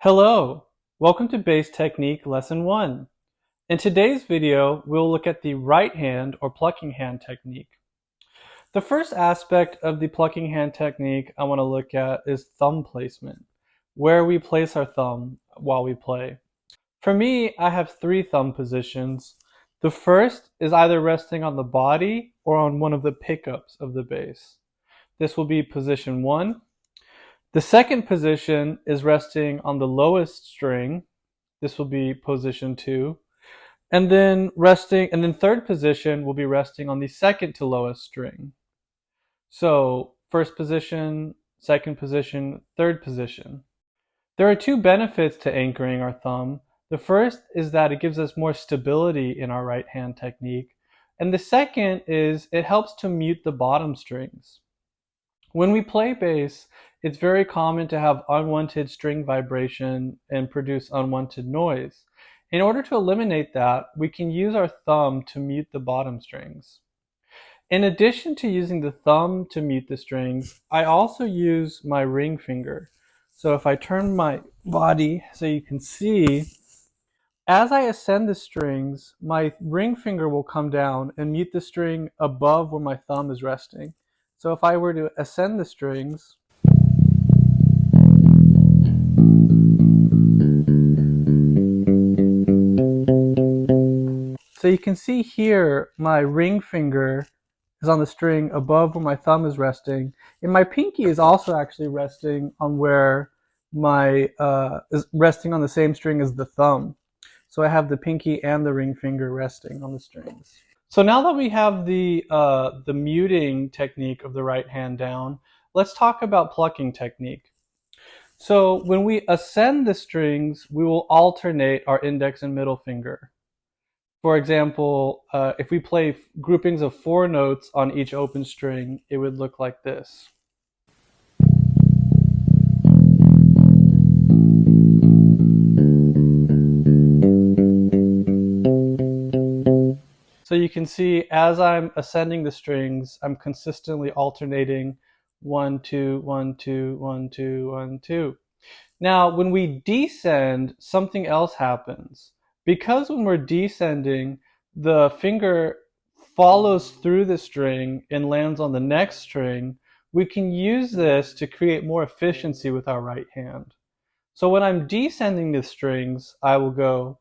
Hello, welcome to Bass Technique Lesson 1. In today's video, we'll look at the right hand or plucking hand technique. The first aspect of the plucking hand technique I want to look at is thumb placement, where we place our thumb while we play. For me, I have 3 thumb positions. The first is either resting on the body or on one of the pickups of the bass. This will be position 1. The second position is resting on the lowest string. This will be position 2. And then third position will be resting on the second to lowest string. So first position, second position, third position. There are 2 benefits to anchoring our thumb. The first is that it gives us more stability in our right hand technique. And the second is it helps to mute the bottom strings. When we play bass, it's very common to have unwanted string vibration and produce unwanted noise. In order to eliminate that, we can use our thumb to mute the bottom strings. In addition to using the thumb to mute the strings, I also use my ring finger. So if I turn my body so you can see, as I ascend the strings, my ring finger will come down and mute the string above where my thumb is resting. So if I were to ascend the strings, so you can see here my ring finger is on the string above where my thumb is resting, and my pinky is also actually resting on where my is resting on the same string as the thumb. So I have the pinky and the ring finger resting on the strings. So now that we have the muting technique of the right hand down, let's talk about plucking technique. So when we ascend the strings, we will alternate our index and middle finger. For example, if we play groupings of 4 notes on each open string, it would look like this. So you can see as I'm ascending the strings, I'm consistently alternating 1, 2, 1, 2, 1, 2, 1, 2. Now, when we descend, something else happens. Because when we're descending, the finger follows through the string and lands on the next string, we can use this to create more efficiency with our right hand. So when I'm descending the strings, I will go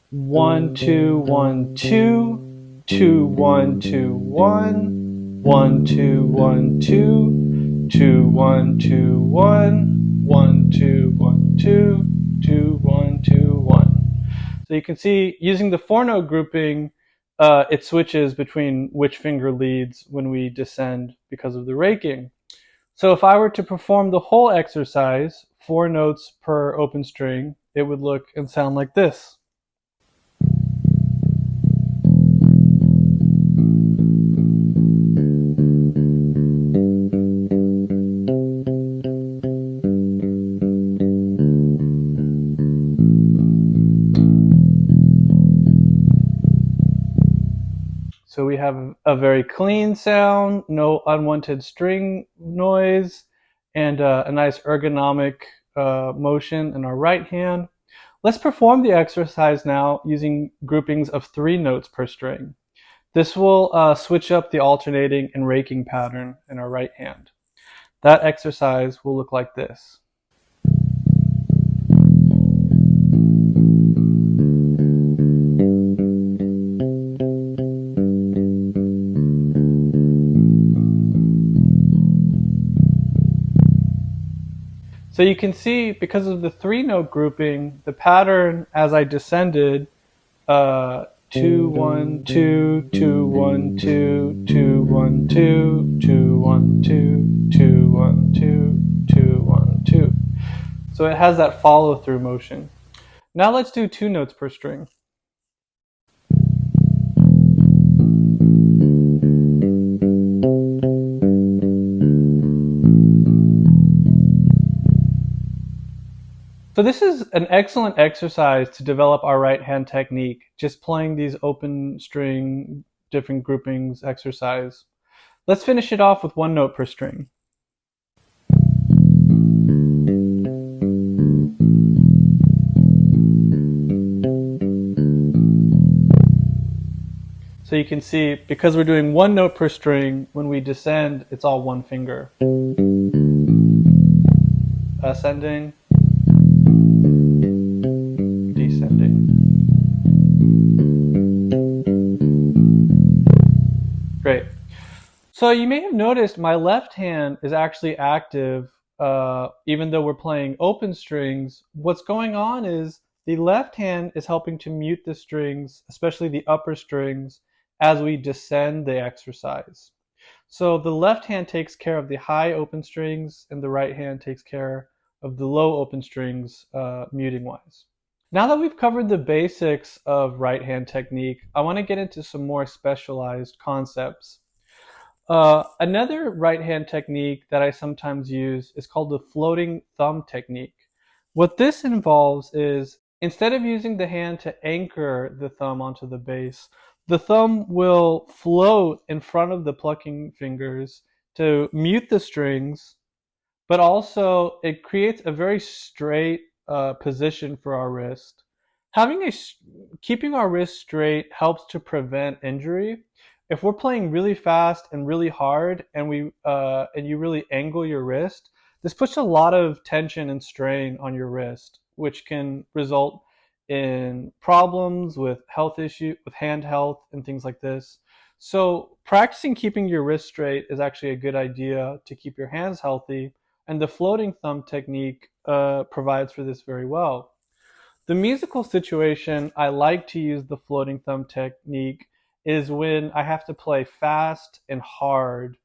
1, 2, 1, 2, 2, 1, 2, 1, 1, 2, 1, 2, 2, 1, 2, 1, 1, 2, 1, 2, 2, 1, 2, 1. So you can see using the 4-note grouping, it switches between which finger leads when we descend because of the raking. So if I were to perform the whole exercise, 4 notes per open string, it would look and sound like this. So we have a very clean sound, no unwanted string noise, and a nice ergonomic motion in our right hand. Let's perform the exercise now using groupings of 3 notes per string. This will switch up the alternating and raking pattern in our right hand. That exercise will look like this. So you can see, because of the 3-note grouping, the pattern as I descended, 2, 1, 2, 2, 1, 2, 2, 1, 2, 2, 1, 2, 2, 1, 2, 2, 1, 2. So it has that follow-through motion. Now let's do 2 notes per string. So this is an excellent exercise to develop our right hand technique, just playing these open string, different groupings exercise. Let's finish it off with 1 note per string. So you can see, because we're doing one note per string, when we descend, it's all one finger. Ascending, descending. Great. So you may have noticed my left hand is actually active, even though we're playing open strings. What's going on is the left hand is helping to mute the strings, especially the upper strings, as we descend the exercise. So the left hand takes care of the high open strings, and the right hand takes care of the low open strings, muting wise. Now that we've covered the basics of right hand technique, I want to get into some more specialized concepts. Another right hand technique that I sometimes use is called the floating thumb technique. What this involves is, instead of using the hand to anchor the thumb onto the bass, the thumb will float in front of the plucking fingers to mute the strings, but also it creates a very straight position for our wrist. Keeping our wrist straight helps to prevent injury. If we're playing really fast and really hard, and you really angle your wrist, this puts a lot of tension and strain on your wrist, which can result in problems with with hand health and things like this. So practicing keeping your wrist straight is actually a good idea to keep your hands healthy, and the floating thumb technique provides for this very well. The musical situation I like to use the floating thumb technique is when I have to play fast and hard.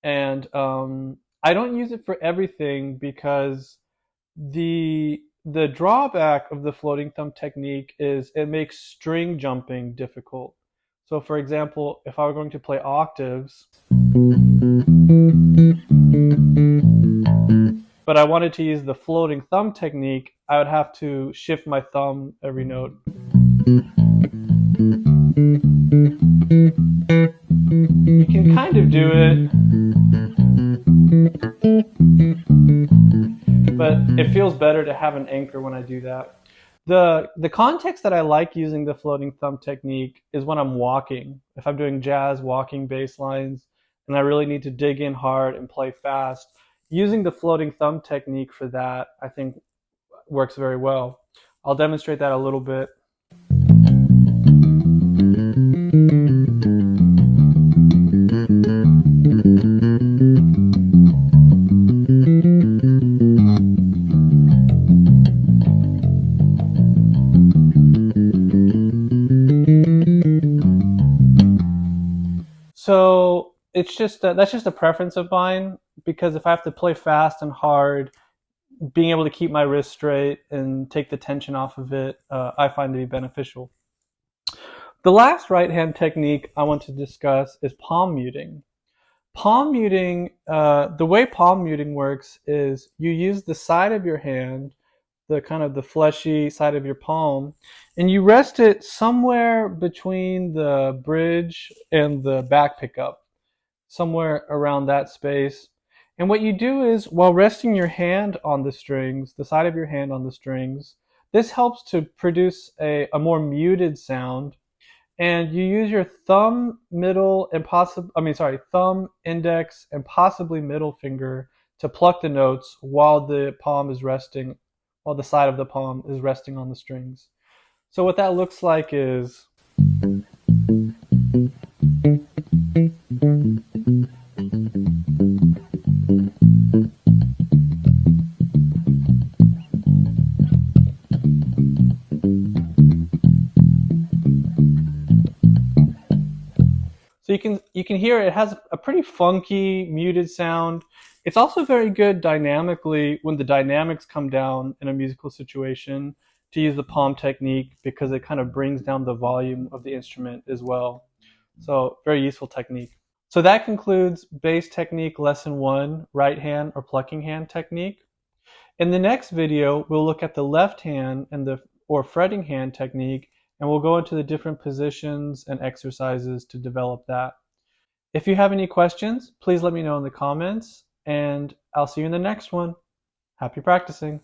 And I don't use it for everything, because the drawback of the floating thumb technique is it makes string jumping difficult. So for example, if I were going to play octaves, but I wanted to use the floating thumb technique, I would have to shift my thumb every note. You can kind of do it, but it feels better to have an anchor when I do that. The context that I like using the floating thumb technique is when I'm walking. If I'm doing jazz walking bass lines and I really need to dig in hard and play fast, using the floating thumb technique for that, I think, works very well. I'll demonstrate that a little bit. So it's just that's just a preference of mine, because if I have to play fast and hard, being able to keep my wrist straight and take the tension off of it, I find to be beneficial. The last right hand technique I want to discuss is palm muting. Palm muting, the way palm muting works is you use the side of your hand, the kind of the fleshy side of your palm, and you rest it somewhere between the bridge and the back pickup, somewhere around that space. And what you do is, while resting your hand on the strings, the side of your hand on the strings, this helps to produce a more muted sound. And you use your thumb, thumb, index, and possibly middle finger to pluck the notes while the side of the palm is resting on the strings. So what that looks like is, so you can hear it has a pretty funky, muted sound. It's also very good dynamically when the dynamics come down in a musical situation to use the palm technique, because it kind of brings down the volume of the instrument as well. So very useful technique. So that concludes bass technique lesson 1, right hand or plucking hand technique. In the next video, we'll look at the left hand or fretting hand technique, and we'll go into the different positions and exercises to develop that. If you have any questions, please let me know in the comments, and I'll see you in the next one. Happy practicing.